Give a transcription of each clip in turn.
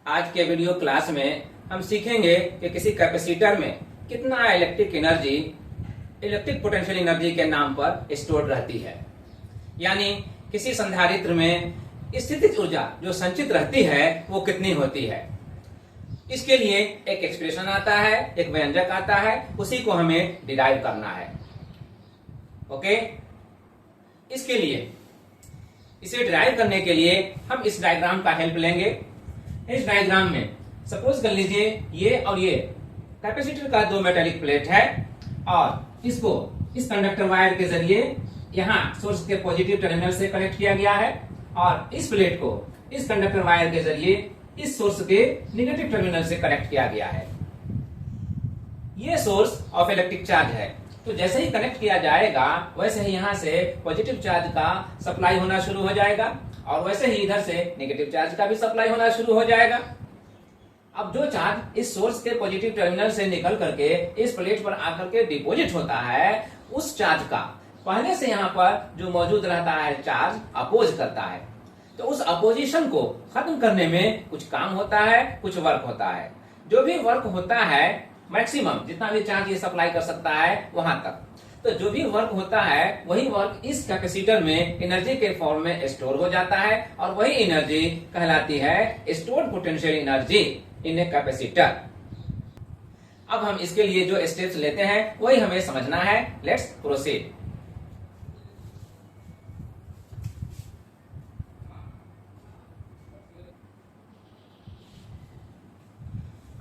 आज के video class में हम सीखेंगे कि किसी कैपेसिटर में कितना electric energy electric potential energy के नाम पर स्टोर रहती है। यानी किसी संधारित्र में स्थितिज ऊर्जा जो संचित रहती है वो कितनी होती है। इसके लिए एक एक्सप्रेशन आता है, एक व्यंजक आता है, उसी को हमें डिराइव करना है। ओके, इसके लिए इसे डिराइव करने के लिए हम इस डायग्राम का हेल्प लेंगे। इस डायग्राम में सपोज कर लीजिए ये और ये कैपेसिटर का दो मेटालिक प्लेट है और इसको इस कंडक्टर वायर के जरिए यहाँ सोर्स के पॉजिटिव टर्मिनल से कनेक्ट किया गया है और इस प्लेट को इस कंडक्टर वायर के जरिए इस सोर्स के निगेटिव टर्मिनल से कनेक्ट किया गया है। ये सोर्स ऑफ इलेक्ट्रिक चार्ज है, तो जैसे ही कनेक्ट किया जाएगा वैसे ही यहाँ से पॉजिटिव चार्ज का सप्लाई होना शुरू हो जाएगा और वैसे ही इधर से नेगेटिव चार्ज का भी सप्लाई होना शुरू हो जाएगा। अब जो चार्ज इस सोर्स के पॉजिटिव टर्मिनल से निकल करके इस प्लेट पर आकर के डिपॉजिट होता है, उस चार्ज का पहले से यहाँ पर जो मौजूद रहता है चार्ज अपोज करता है। तो उस अपोजिशन को खत्म करने में कुछ काम होता है, कुछ वर्क होता है। जो भी वर्क होता है मैक्सिमम जितना भी चार्ज ये सप्लाई कर सकता है वहां तक, तो जो भी वर्क होता है वही वर्क इस कैपेसिटर में एनर्जी के फॉर्म में स्टोर हो जाता है और वही एनर्जी कहलाती है stored potential energy in a capacitor. अब हम इसके लिए जो स्टेप्स लेते हैं वही हमें समझना है। Let's proceed.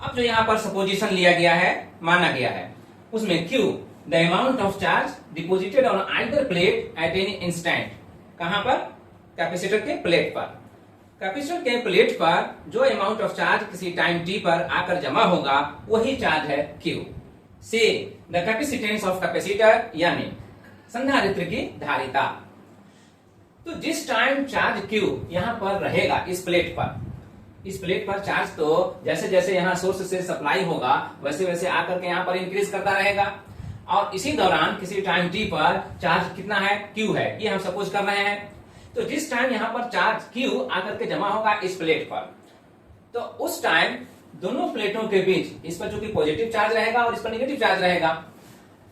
अब जो यहाँ पर सपोजिशन लिया गया है, माना गया है, उसमें Q the amount of charge deposited on either plate at any instant. कहां पर? कैपेसिटर के प्लेट पर। कैपेसिटर के प्लेट पर जो अमाउंट ऑफ चार्ज किसी टाइम t पर आकर जमा होगा वही चार्ज है Q। C the capacitance of capacitor, यानी संधारित्र की धारिता। तो जिस टाइम चार्ज Q यहाँ पर रहेगा इस प्लेट पर चार्ज तो जैसे जैसे यहाँ सोर्स से सप्लाई होगा वैसे वैसे आकर के यहाँ पर इंक्रीज करता रहेगा और इसी दौरान किसी टाइम t पर चार्ज कितना है? Q है, ये हम सपोज कर रहे हैं। तो जिस टाइम यहाँ पर चार्ज Q आकर के जमा होगा इस प्लेट पर, तो उस टाइम दोनों प्लेटों के बीच इस पर चूंकि पॉजिटिव चार्ज रहेगा और इस पर नेगेटिव चार्ज रहेगा,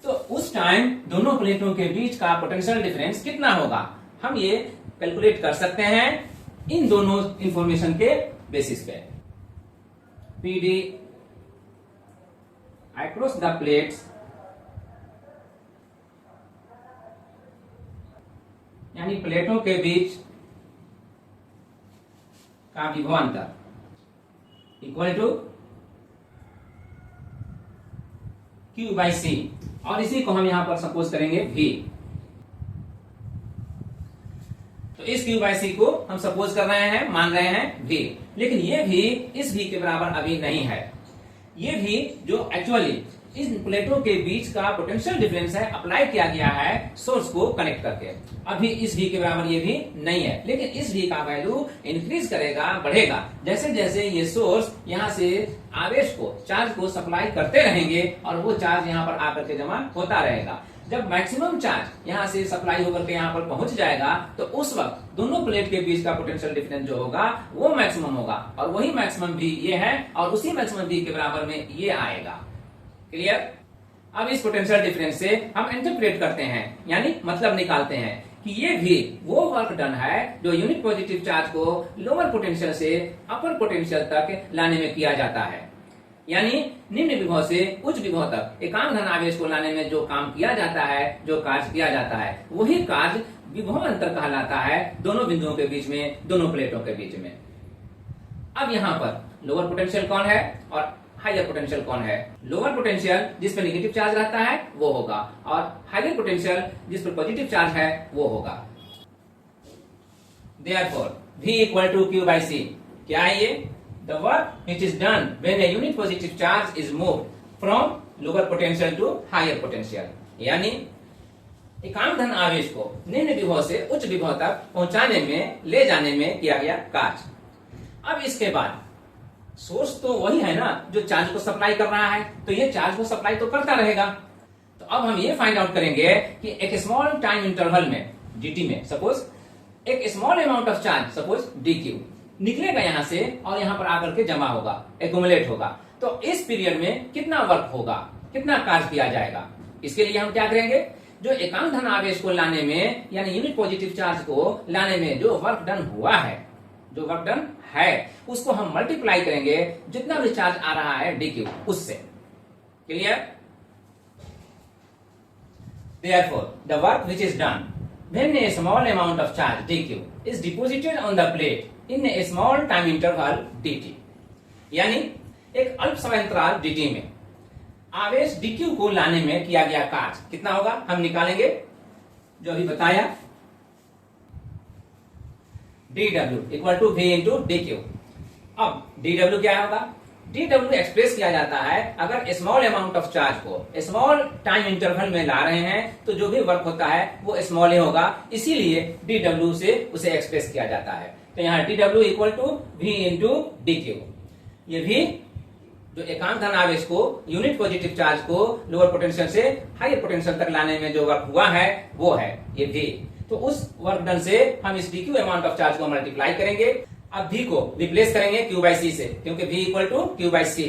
तो उस टाइम दोनों प्लेटों के बीच का पोटेंशियल डिफरेंस कितना होगा हम ये कैलकुलेट कर सकते हैं इन दोनों इंफॉर्मेशन के बेसिस पे। PD across the plates, यानी प्लेटों के बीच का विभवांतर इक्वल टू Q/C, और इसी को हम यहां पर सपोज करेंगे V। तो इस Q/C को हम सपोज कर रहे हैं, मान रहे हैं V, लेकिन ये भी इस V के बराबर अभी नहीं है। ये भी जो एक्चुअली इन प्लेटों के बीच का पोटेंशियल डिफरेंस है अप्लाई किया गया है सोर्स को कनेक्ट करके, अभी इस V के बराबर ये भी नहीं है। लेकिन इस V का वैल्यू इंक्रीज करेगा, बढ़ेगा जैसे जैसे ये सोर्स यहाँ से आवेश को, चार्ज को सप्लाई करते रहेंगे और वो चार्ज यहाँ पर आकर के जमा होता रहेगा। जब मैक्सिमम चार्ज यहाँ से सप्लाई होकर के यहाँ पर पहुंच जाएगा तो उस वक्त दोनों प्लेट के बीच का पोटेंशियल डिफरेंस जो होगा वो मैक्सिमम होगा और वही मैक्सिमम भी ये है और उसी मैक्सिमम भी के बराबर में ये आएगा। क्लियर? अब इस पोटेंशियल डिफरेंस से हम इंटरप्रेट करते हैं, यानी मतलब निकालते हैं कि ये भी वो वर्क डन है जो यूनिट पॉजिटिव चार्ज को लोअर पोटेंशियल से अपर पोटेंशियल तक लाने में किया जाता है। यानी निम्न विभव से उच्च विभव तक एकांक धन आवेश को लाने में जो काम किया जाता है, जो कार्य किया जाता है, वही कार्य विभव अंतर कहलाता है दोनों बिंदुओं के बीच में, दोनों प्लेटों के बीच में। अब यहाँ पर लोअर पोटेंशियल कौन है और हायर पोटेंशियल कौन है? लोअर पोटेंशियल जिस पर नेगेटिव चार्ज रहता है वो होगा और हायर पोटेंशियल जिस पर पॉजिटिव चार्ज है वो होगा। Therefore, V equal to Q/C। क्या है ये? The work which is done when a unit positive charge is moved from lower potential to higher potential, यानी एकांक धन आवेश को निम्न विभव से उच्च विभव तक पहुंचाने में, ले जाने में किया गया कार्य। अब इसके बाद सोर्स तो वही है ना जो चार्ज को सप्लाई कर रहा है, तो ये चार्ज को सप्लाई तो करता रहेगा। तो अब हम ये फाइंड आउट करेंगे कि एक स्मॉल टाइम इंटरवल में dt में सपोज एक small amount of charge suppose dq निकलेगा यहाँ से और यहाँ पर आकर के जमा होगा, एक्यूमुलेट होगा। तो इस पीरियड में कितना वर्क होगा, कितना कार्य किया जाएगा, इसके लिए हम क्या करेंगे, जो एकांक धन आवेश को लाने में यानी यूनिट पॉजिटिव चार्ज को लाने में जो वर्क डन हुआ है, जो वर्क डन है, उसको हम मल्टीप्लाई करेंगे जितना भी चार्ज आ रहा है dq उससे। Clear? Therefore, the work which is done when a small amount of charge dq is deposited on the plate in a small time interval dt, यानी एक अल्प समय अंतराल dt में आवेश dq को लाने में किया गया कार्य कितना होगा, हम निकालेंगे जो अभी बताया, dw equal to v into dq। अब dw क्या होगा, dw एक्सप्रेस किया जाता है अगर स्मॉल अमाउंट ऑफ चार्ज को स्मॉल टाइम इंटरवल में ला रहे हैं तो जो भी वर्क होता है वो स्मॉल ही होगा, इसीलिए dw से उसे एक्सप्रेस किया जाता है। तो यहाँ dw equal to v into dq। ये v जो एकांक धन आवेश को यूनिट पॉजिटिव चार्ज को लोअर पोटेंशियल से हायर पोटेंशियल तक लाने में जो वर्क हुआ है वो है ये v। तो उस वर्क डन से हम इस dq अमाउंट ऑफ चार्ज को मल्टीप्लाई करेंगे। अब v को रिप्लेस करेंगे q बाई c से, क्योंकि v equal to q by c।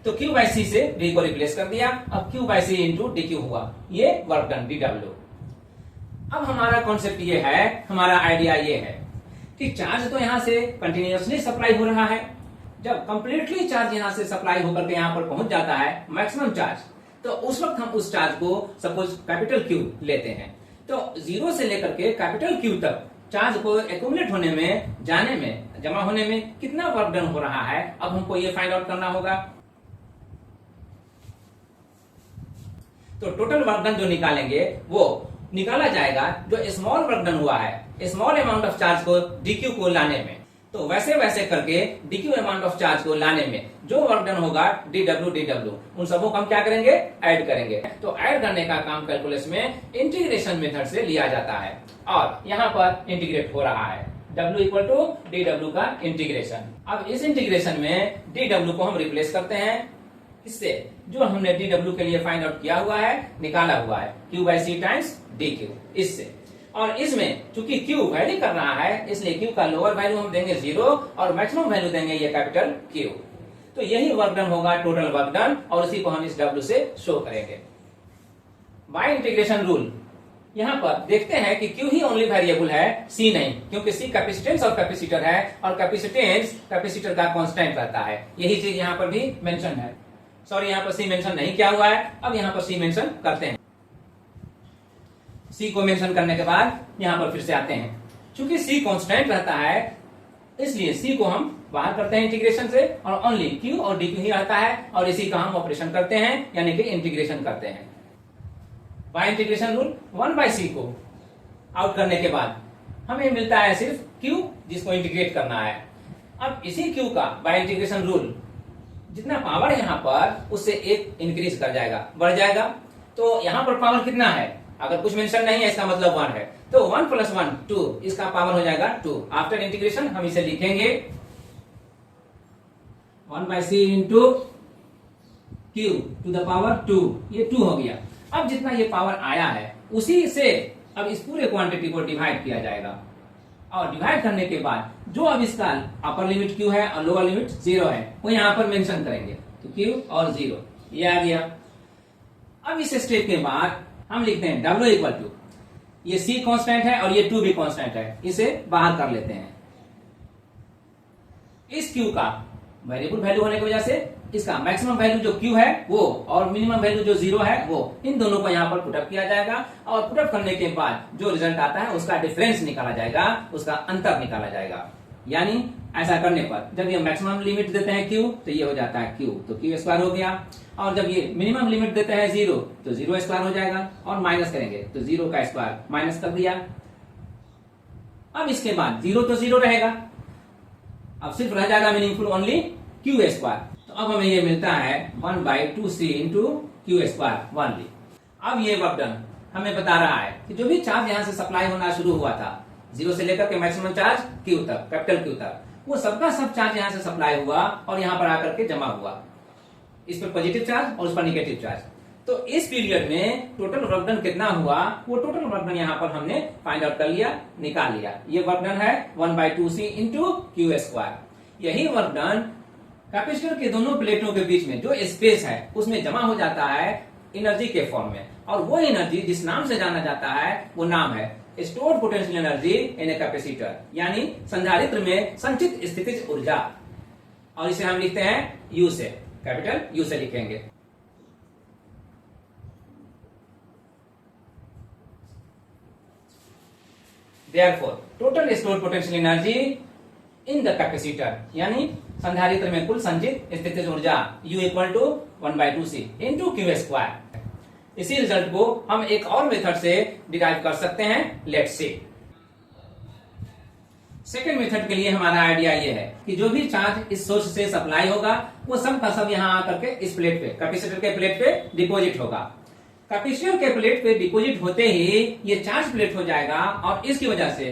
तो q बाई c से v को रिप्लेस कर दिया, अब q by c into dq हुआ, ये वर्क डन dw। अब हमारा कॉन्सेप्ट ये है, हमारा आइडिया ये है कि चार्ज तो यहाँ से कंटिन्यूअसली सप्लाई हो रहा है, जब कंप्लीटली चार्ज यहाँ से सप्लाई होकर के यहाँ पर पहुंच जाता है मैक्सिमम चार्ज, तो उस वक्त हम उस चार्ज को सपोज कैपिटल Q लेते हैं। तो जीरो से लेकर के कैपिटल Q तक चार्ज को एक्यूमुलेट होने में, जाने में, जमा होने में कितना वर्क डन हो रहा है, अब हमको ये फाइंड आउट करना होगा। तो टोटल वर्क डन जो निकालेंगे वो निकाला जाएगा जो स्मॉल वर्क डन हुआ है स्मॉल अमाउंट ऑफ चार्ज को dq को लाने में। तो वैसे वैसे करके dq अमाउंट ऑफ चार्ज को लाने में जो वर्क डन होगा dw उन सबों को हम क्या करेंगे, ऐड करेंगे। तो ऐड करने का काम कैलकुलस में इंटीग्रेशन मेथड से लिया जाता है और यहाँ पर इंटीग्रेट हो रहा है w इक्वल टू dw का इंटीग्रेशन। अब इस इंटीग्रेशन में dw को हम रिप्लेस करते हैं इससे जो हमने dw के लिए फाइंड आउट किया हुआ है, निकाला हुआ है q by C times dq इससे। और इसमें चूंकि q वैरी कर रहा है इसलिए q का लोअर वैल्यू हम देंगे 0 और मैक्सिमम वैल्यू देंगे ये कैपिटल Q। तो यही वर्क डन होगा, टोटल वर्क डन, और उसी को हम इस w से शो करेंगे बाय इंटीग्रेशन रूल। यहाँ पर देखते हैं कि Q ही ओनली वेरिएबल है, C नहीं, क्योंकि C कैपेसिटेंस और कैपेसिटर है और कैपेसिटेंस कैपेसिटर का कांस्टेंट रहता है। यही चीज यहाँ पर भी मेंशन है। सॉरी, यहाँ पर C मेंशन नहीं किया हुआ है, अब यहाँ पर C मेंशन करते हैं। C को मेंशन करने के बाद यहाँ पर फिर से आते हैं, चूंकि C कांस्टेंट रहता है इसलिए C को हम बाहर करते हैं इंटीग्रेशन से और ओनली Q और dq ही रहता है और इसी का हम ऑपरेशन करते हैं यानी कि इंटीग्रेशन करते हैं bye integration rule. 1 by C को आउट करने के बाद हमें मिलता है सिर्फ Q जिसको इंटीग्रेट करना है। अब इसी Q का बाय इंटीग्रेशन रूल जितना पावर यहाँ पर उससे एक इंक्रीज कर जाएगा, बढ़ जाएगा। तो यहाँ पर पावर कितना है, अगर कुछ मेंशन नहीं है इसका मतलब 1 है, तो 1 प्लस 1 2, इसका पावर हो जाएगा 2। आफ्टर इंटीग्रेशन हम इसे लिखेंगे 1 by C into Q to the power 2, ये 2 हो गया। अब जितना ये पावर आया है उसी से अब इस पूरे क्वांटिटी को डिवाइड किया जाएगा और डिवाइड करने के बाद जो अब इसका अपर लिमिट Q है और लोअर लिमिट 0 है वो यहाँ पर मेंशन करेंगे, तो Q और 0 ये आ गया। अब इस स्टेप के बाद हम लिखते हैं W इक्वल टू, ये C कांस्टेंट है और ये 2 भी कांस्टेंट है, इसे बाहर कर लेते हैं। इस Q का वेरिएबल वैल्यू होने की वजह से इसका मैक्सिमम वैल्यू जो Q है वो और मिनिमम वैल्यू जो 0 है वो, इन दोनों को यहाँ पर पुटअप किया जाएगा और पुटअप करने के बाद जो रिजल्ट आता है उसका डिफरेंस निकाला जाएगा, उसका अंतर निकाला जाएगा। यानी ऐसा करने पर जब ये मैक्सिमम लिमिट देते हैं Q तो ये हो जाता है Q, तो Q स्क्वायर हो गया, और जब ये मिनिमम लिमिट देते हैं 0 तो 0 स्क्वायर हो जाएगा और माइनस करेंगे तो 0 का स्क्वायर माइनस कर दिया। अब इसके बाद 0 तो 0 रहेगा, अब सिर्फ रह जाएगा मीनिंगफुल ओनली Q स्क्वायर। तो अब हमें ये मिलता है 1 by 2C into Q square only. अब ये वर्क डन हमें बता रहा है कि जो भी चार्ज यहाँ से सप्लाई होना शुरू हुआ था 0 से लेकर के मैक्सिमम चार्ज Q तक, कैपिटल Q तक, वो सबका सब चार्ज यहाँ से सप्लाई हुआ और यहाँ पर आकर के जमा हुआ। इस पर पॉजिटिव चार्ज और उस पर निगेटिव चार्ज। तो इस पीरियड में टोटल वर्क डन कितना हुआ, वो टोटल वर्क डन यहाँ पर हमने फाइंड आउट कर लिया, निकाल लिया। ये वर्क डन है 1/2c इंटू क्यू स्क्वायर। यही वर्क डन कैपेसिटर के दोनों प्लेटों के बीच में जो स्पेस है उसमें जमा हो जाता है एनर्जी के फॉर्म में, और वो एनर्जी जिस नाम से जाना जाता है वो नाम है stored potential energy in a capacitor, यानी संधारित्र में संचित स्थितिज ऊर्जा। और इसे हम लिखते हैं यू से, कैपिटल यू से लिखेंगे। Therefore, total stored potential energy in the capacitor, यानी संधारित्र में कुल संचित स्थितिज ऊर्जा U equal to 1/2c into Q square. इसी रिजल्ट को हम एक और मेथड से डिराइव कर सकते हैं, लेट्स सी। सेकेंड मेथड के लिए हमारा आइडिया ये है कि जो भी चार्ज इस सोर्स से सप्लाई होगा वो सब का सब यहाँ आकर के इस प्लेट पे, कैपेसिटर के प्लेट पे डिपोजिट होगा। कैपेसिटर के प्लेट पे डिपोजिट होते ही ये चार्ज प्लेट हो जाएगा और इसकी वजह से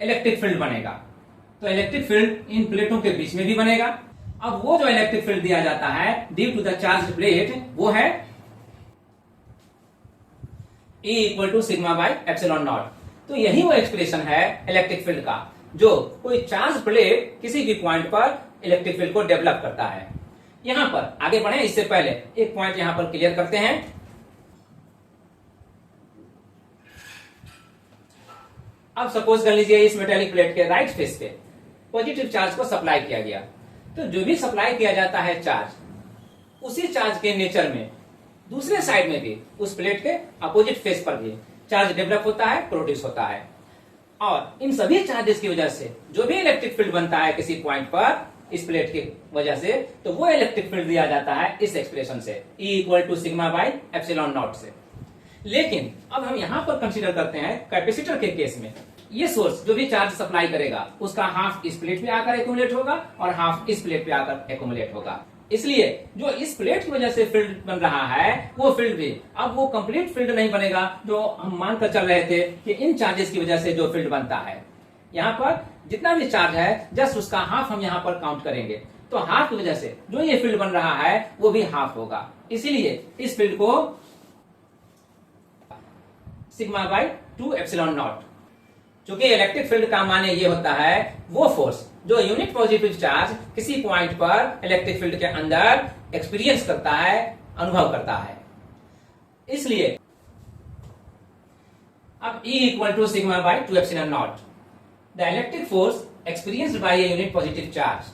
इलेक्ट्रिक फील्ड बनेगा। तो इलेक्ट्रिक फील्ड इन प्लेटों के बीच में भी बनेगा। अब वो जो इलेक्ट्रिक फील्ड दिया जाता है due to the charge plate वो है E equal to sigma by epsilon naught. तो यही वो एक्सप्रेशन है इलेक्ट्रिक फील्ड का, जो कोई चार्ज प्लेट किसी भी पॉइंट पर इलेक्ट्रिक फील्ड को डेवलप करता है। यहां पर आगे बढ़े इससे पहले एक पॉइंट यहां पर क्लियर करते हैं। अब सपोज कर लीजिए इस मेटेलिक प्लेट के राइट फेस पे पॉजिटिव चार्ज को सप्लाई किया गया, तो जो भी सप्लाई किया जाता है चार्ज, उसी चार्ज के नेचर में दूसरे साइड में भी उस प्लेट के अपोजिट फेस पर भी चार्ज डेवलप होता है, प्रोड्यूस होता है। और इन सभी चार्जेस की वजह से जो भी इलेक्ट्रिक फील्ड बनता है किसी पॉइंट पर इस प्लेट की वजह से, तो वो इलेक्ट्रिक फील्ड दिया जाता है इस एक्सप्रेशन से, E equal to sigma by epsilon naught से। लेकिन अब हम यहां पर कंसीडर करते हैं कैपेसिटर के केस में, ये सोर्स जो भी चार्ज सप्लाई करेगा उसका हाफ इस प्लेट पे आकर एक्यूमुलेट होगा और हाफ इस प्लेट पे आकर एक्यूमुलेट होगा। इसलिए जो इस प्लेट की वजह से फील्ड बन रहा है वो फील्ड भी अब वो कंप्लीट फील्ड नहीं बनेगा जो हम मानकर चल रहे थे कि इन चार्जेस की वजह से जो फील्ड बनता है। यहाँ पर जितना भी चार्ज है जस्ट उसका हाफ हम यहाँ पर काउंट करेंगे, तो हाफ की वजह से जो ये फील्ड बन रहा है वो भी हाफ होगा। इसीलिए इस फील्ड को सिग्मा बाई 2 एप्सिलॉन नॉट। चूंकि इलेक्ट्रिक फील्ड का माने ये होता है वो फोर्स जो यूनिट पॉजिटिव चार्ज किसी पॉइंट पर इलेक्ट्रिक फील्ड के अंदर एक्सपीरियंस करता है, अनुभव करता है। इसलिए अब E equal to sigma by 2 epsilon naught, the electric force experienced by a unit positive charge,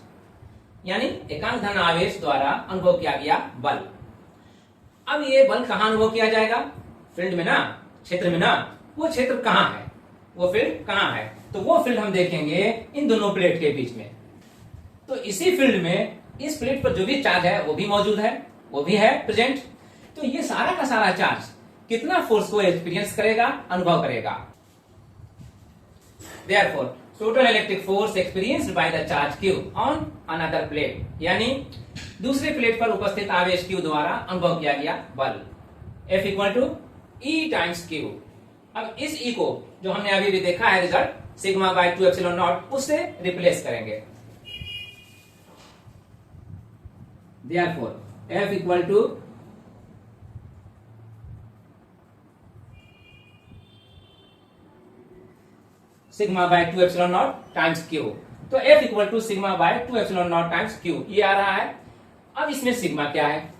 यानी एकांक धन आवेश द्वारा अनुभव किया गया बल। अब ये बल कहां अनुभव किया जाएगा? फील्ड में ना, क्षेत्र में ना। वो क्षेत्र कहां है, वो फील्ड कहां है? तो वो फील्ड हम देखेंगे इन दोनों प्लेट के बीच में। तो इसी फील्ड में इस प्लेट पर जो भी चार्ज है वो भी मौजूद है, वो भी है प्रेजेंट। तो ये सारा का सारा चार्ज कितना फोर्स को एक्सपीरियंस करेगा, अनुभव करेगा। Therefore total electric force experienced by the charge Q on another plate, यानी दूसरे प्लेट पर उपस्थित आवेश Q द्वारा अनुभव किया गया बल, F equal to E times Q। अब इस E को जो हमने अभी भी देखा है result sigma by 2 epsilon naught, उससे रिप्लेस करेंगे। Therefore F equal to sigma by 2 epsilon naught times Q। तो F equal to sigma by 2 epsilon naught times Q ये आ रहा है। अब इसमें सिग्मा क्या है?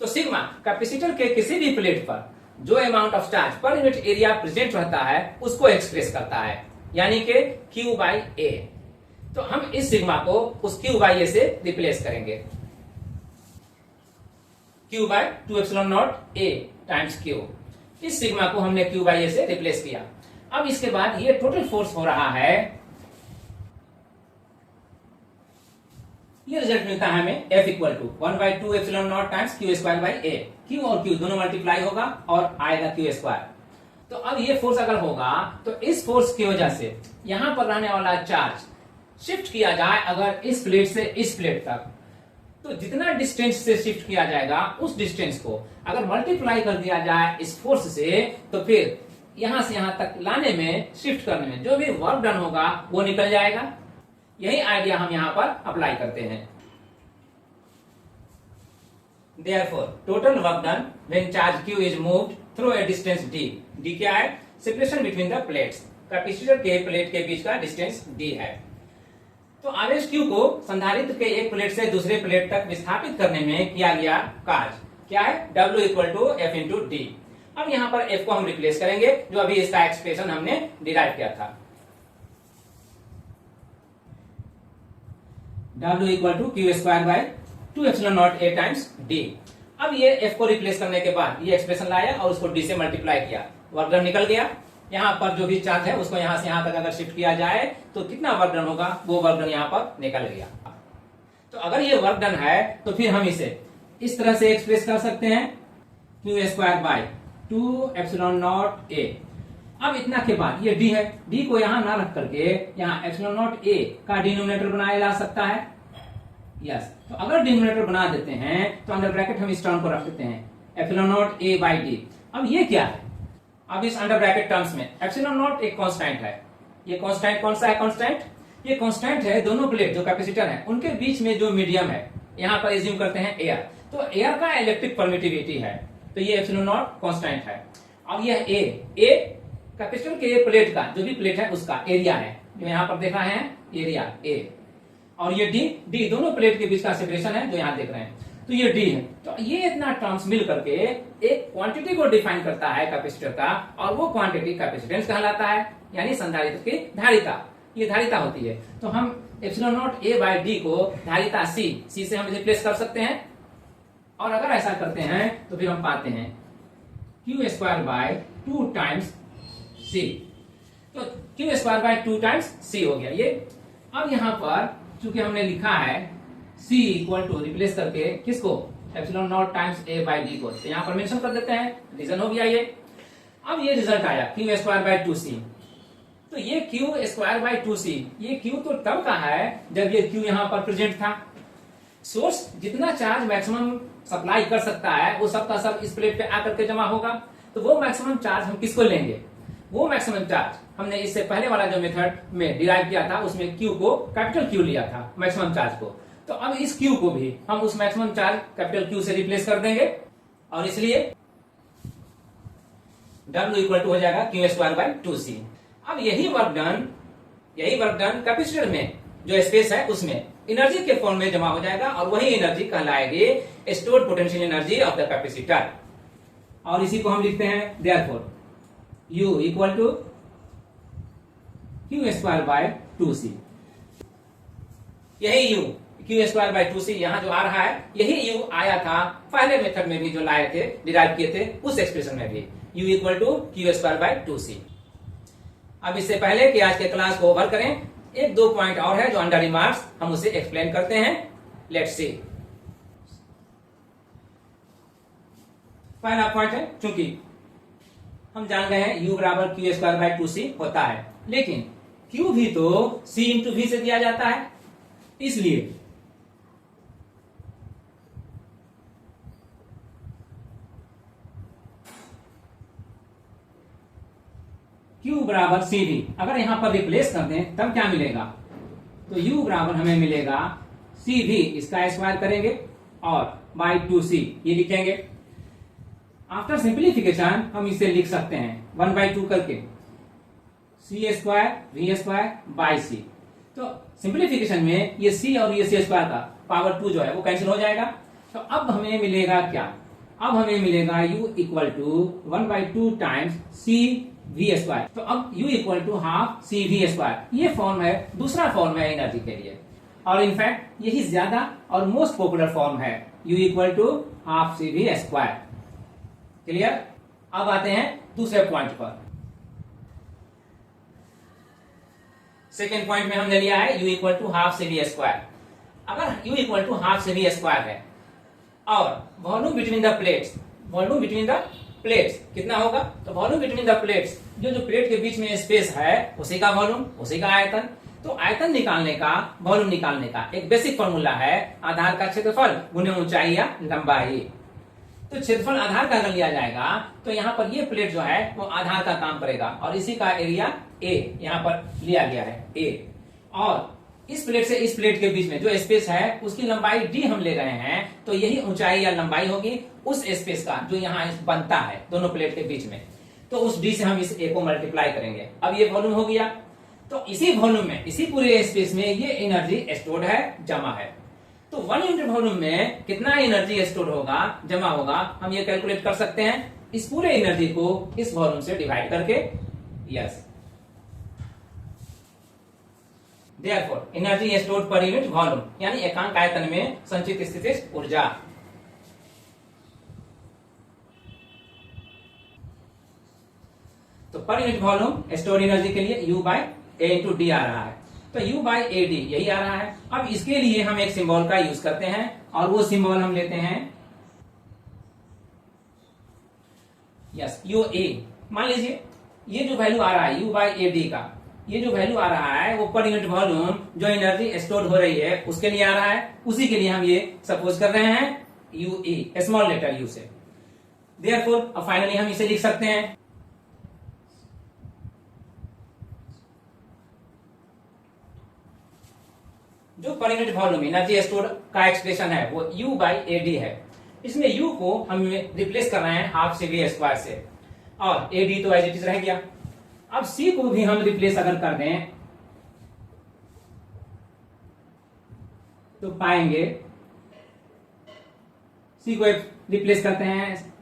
तो सिग्मा कैपेसिटर के किसी भी प्लेट पर जो amount of charge per unit area present रहता है उसको एक्सप्रेस करता है, यानी कि Q बाई A। तो हम इस सिग्मा को उस Q बाई A से रिप्लेस करेंगे, Q by 2 epsilon naught A times Q। इस सिग्मा को हमने Q बाई A से रिप्लेस किया। अब इसके बाद ये टोटल फोर्स हो रहा है, ये रिजल्ट मिलता है हमें F equal to 1/2 epsilon naught times Q square by A। Q और Q दोनों मल्टीप्लाई होगा और आएगा Q स्क्वायर। तो अब ये फोर्स अगर होगा तो इस फोर्स की वजह से यहां पर रहने वाला चार्ज शिफ्ट किया जाए अगर इस प्लेट से इस प्लेट तक, तो जितना डिस्टेंस से शिफ्ट किया जाएगा उस डिस्टेंस को अगर मल्टीप्लाई कर दिया जाए इस फोर्स से, तो फिर यहां से यहां तक लाने में, शिफ्ट करने में जो भी वर्क डन होगा वो निकल जाएगा। यही आइडिया हम यहां पर अप्लाई करते हैं। Therefore, total work done when charge Q is moved through a distance d. d क्या है? Separation between the plates. Capacitor के प्लेट के बीच का डिस्टेंस d है। तो आवेश Q को संधारित्र के एक प्लेट से दूसरे प्लेट तक विस्थापित करने में किया गया कार्य क्या है? W equal to F into D. अब यहाँ पर F को हम रिप्लेस करेंगे, जो अभी इसका एक्सप्रेशन हमने डिराइव किया था। W equal to Q square by 2 epsilon naught A times D। अब ये F को रिप्लेस करने के बाद ये एक्सप्रेशन लाया और उसको D से मल्टीप्लाई किया, वर्क डन निकल गया। यहाँ पर जो भी चार्ज है उसको यहाँ से यहाँ तक अगर शिफ्ट किया जाए तो कितना वर्क डन होगा, वो वर्क डन यहाँ पर निकल गया। तो अगर ये वर्क डन है तो फिर हम इसे इस तरह से एक्सप्रेस कर सकते हैं, Q square by 2 epsilon naught A। अब इतना के बाद ये D है, D को यहाँ ना रख करके यहाँ एप्सिलॉन नॉट A का डिनोमिनेटर बनाया जा सकता है। यस, तो अगर डिनोमिनेटर बना देते हैं तो अंडर ब्रैकेट हम इस टर्म को रख देते हैं epsilon naught A by D। अब ये क्या है? अब इस अंडर ब्रैकेट टर्म्स में एप्सिलॉन नॉट एक कांस्टेंट है। ये कांस्टेंट कौन सा है? कांस्टेंट ये कांस्टेंट है दोनों प्लेट जो कैपेसिटर है उनके बीच में जो मीडियम है, यहाँ पर एज्यूम करते हैं एयर। तो एयर का इलेक्ट्रिक परमिटिविटी है, तो ये एप्सिलॉन नॉट कांस्टेंट है। अब यह ए कैपेसिटर के प्लेट का जो भी प्लेट है उसका एरिया है, जो यहाँ पर देख रहे हैं एरिया ए। और ये डी दोनों प्लेट के बीच का सेपरेशन है जो यहाँ देख रहे हैं, तो ये डी है। तो ये इतना टर्म्स मिल करके एक क्वांटिटी को डिफाइन करता है कैपेसिटर का, और वो क्वांटिटी कैपेसिटेंस कहलाता है, यानी संधारित्र की धारिता। ये धारिता होती है। तो हम epsilon naught A by D को धारिता C से हम रिप्लेस कर सकते हैं। और अगर ऐसा करते हैं तो फिर हम पाते हैं Q square by 2 times C। तो Q square by 2 times C हो गया ये। अब यहाँ पर चूंकि हमने लिखा है C इक्वल टू रिप्लेस करके किसको? Epsilon naught times A by D को, तो यहाँ पर मेंशन कर देते हैं, रीजन हो गया ये। अब ये रिजल्ट आया क्यू स्क्वायर बाय 2C। तो ये क्यू स्क्वायर बाय 2C, ये क्यू तो तब का है जब ये क्यू यहाँ पर प्रेजेंट था। सोर्स जितना चार्ज मैक्सिमम सप्लाई कर सकता है वो सब का सब इस प्लेट पे आकर के जमा होगा। तो वो मैक्सिमम चार्ज हम किसको लेंगे? वो मैक्सिमम चार्ज हमने इससे पहले वाला जो मेथड में डिराइव किया था उसमें क्यू को कैपिटल क्यू लिया था, मैक्सिमम चार्ज को। तो अब इस क्यू को भी हम उस मैक्सिमम चार्ज कैपिटल क्यू से रिप्लेस कर देंगे, और इसलिए W इक्वल टू हो जाएगा क्यू स्क्वायर बाय 2C। अब यही वर्क डन कैपेसिटर में जो स्पेस है उसमें एनर्जी के फॉर्म में जमा हो जाएगा, और वही एनर्जी कहलाएगी stored potential energy of the capacitor. और इसी को हम लिखते हैं therefore U equal to Q square by 2C। यही U Q square by 2C यहाँ जो आ रहा है, यही U आया था पहले मेथड में भी जो लाए थे, डिराइव किए थे उस एक्सप्रेशन में भी, U equal to Q square by 2C। अब इससे पहले कि आज के क्लास को ओवर करें, एक दो पॉइंट और है जो अंडर रिमार्क्स, हम उसे एक्सप्लेन करते हैं। Let's see. पहला पॉइंट है, चूंकि हम जान गए हैं U बराबर क्यू स्क्वायर बाय 2C होता है, लेकिन Q भी तो C इंटू V से दिया जाता है, इसलिए Q बराबर CV। अगर यहां पर रिप्लेस कर दें तब क्या मिलेगा? तो U बराबर हमें मिलेगा CV, इसका स्क्वायर करेंगे और बाई 2C ये लिखेंगे। आफ्टर सिंप्लीफिकेशन हम इसे लिख सकते हैं 1/2 करके C square V square by C। तो सिंप्लीफिकेशन में ये C और ये C स्क्वायर का पावर 2 जो है वो कैंसिल हो जाएगा। तो अब हमें मिलेगा क्या? अब हमें मिलेगा U equal to 1/2 times C V square. तो अब U equal to half C V square, ये फॉर्म है, दूसरा फॉर्म है एनर्जी के लिए, और इनफैक्ट यही ज्यादा और मोस्ट पॉपुलर फॉर्म है, U equal to half C V square. Clear? अब आते हैं दूसरे पॉइंट पर। सेकेंड पॉइंट में हमने लिया है U equal to half C V square. अगर U equal to half C V square है और वॉल्यूम बिटवीन द प्लेट्स कितना होगा? तो वॉल्यूम बिटवीन द प्लेट्स, जो प्लेट के बीच में स्पेस है उसी का वॉल्यूम, उसी का आयतन। तो आयतन निकालने का, वॉल्यूम निकालने का एक बेसिक फॉर्मूला है आधार का क्षेत्रफल गुने ऊंचाई या लंबाई। तो क्षेत्रफल आधार का अगर लिया जाएगा तो यहाँ पर ये प्लेट जो है वो आधार का काम करेगा, और इसी का एरिया A यहाँ पर लिया गया है A, और इस प्लेट से इस प्लेट के बीच में जो स्पेस है उसकी लंबाई d हम ले रहे हैं, तो यही ऊंचाई या लंबाई होगी उस स्पेस का जो यहाँ बनता है दोनों प्लेट के बीच में। तो उस d से हम इस a को मल्टीप्लाई करेंगे। अब ये वॉल्यूम हो गया। तो इसी वॉल्यूम में, इसी पूरे स्पेस में ये एनर्जी स्टोर्ड है, जमा है। तो 1 यूनिट वॉल्यूम में कितना एनर्जी स्टोर होगा, जमा होगा, हम ये कैलकुलेट कर सकते हैं इस पूरे एनर्जी को इस वॉल्यूम से डिवाइड करके। Yes, therefore energy stored per unit volume यानी एकांक आयतन में संचित स्थितिज ऊर्जा। तो per unit volume store energy के लिए U by A into D आ रहा है, तो U बाय ए डी यही आ रहा है। अब इसके लिए हम एक सिंबल का यूज करते हैं और वो सिंबल हम लेते हैं यस UA। मान लीजिए ये जो वैल्यू आ रहा है U बाय ए डी का, ये जो वैल्यू आ रहा है वो पर यूनिट वॉल्यूम जो एनर्जी स्टोर हो रही है उसके लिए आ रहा है। उसी के लिए हम ये सपोज कर रहे हैं UE, स्मॉल लेटर U से। देयरफॉर अब फाइनली हम इसे लिख सकते हैं जो per unit volume energy store का एक्सप्रेशन है वो U बाई ए डी है। इसमें U को हम रिप्लेस कर रहे हैं हाफ से V स्क्वायर से, और ए डी तो एज इट इज रह गया। अब C को भी हम रिप्लेस अगर कर दें तो पाएंगे, C को रिप्लेस करते हैं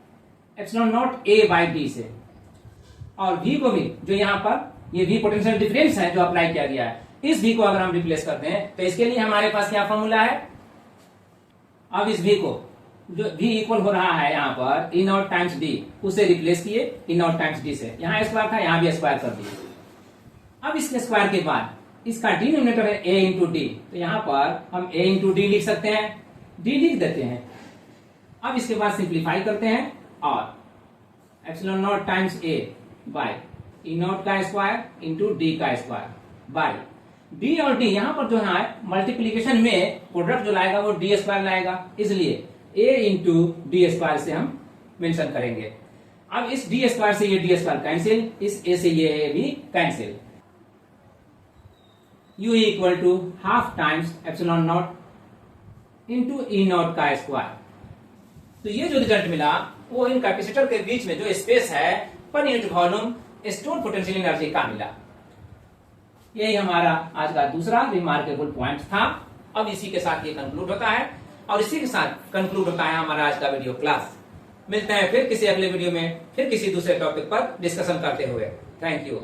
epsilon naught A by D से, और V को भी जो यहां पर ये V पोटेंशियल डिफरेंस है जो अप्लाई किया गया है, इस V को अगर हम रिप्लेस करते हैं तो इसके लिए हमारे पास क्या फॉर्मूला है। अब इस V को जो V इक्वल हो रहा है यहाँ पर E नॉट टाइम्स डी, उसे रिप्लेस किए E नॉट टाइम्स डी से। यहाँ स्क्वायर था, यहाँ भी स्क्वायर कर दिए। अब इसके स्क्वायर के बाद इसका डिनोमिनेटर है A इंटू डी, तो यहाँ पर हम A इंटू डी लिख सकते हैं, D लिख देते हैं। अब इसके बाद सिंप्लीफाई करते हैं और epsilon naught times A by E naught का स्क्वायर इंटू डी का स्क्वायर बाय डी, और डी यहाँ पर जो है मल्टीप्लीकेशन में प्रोडक्ट जो लाएगा वो डी स्क्वायर लाएगा, इसलिए a इंटू डी स्क्वायर से हम मेंशन करेंगे। अब इस डी स्क्वायर से ये डी स्क्वायर कैंसिल, इस a से ये a भी cancel. u equal to half times epsilon naught into E naught का स्क्वायर। तो ये जो रिजल्ट मिला वो इन कैपेसिटर के बीच में जो स्पेस है per unit volume store potential energy का मिला। यही हमारा आज का दूसरा रिमार्केबल पॉइंट था। अब इसी के साथ ये कंक्लूड होता है, और इसी के साथ कंक्लूड होता है हमारा आज का वीडियो क्लास। मिलते हैं फिर किसी अगले वीडियो में, फिर किसी दूसरे टॉपिक पर डिस्कशन करते हुए। Thank you.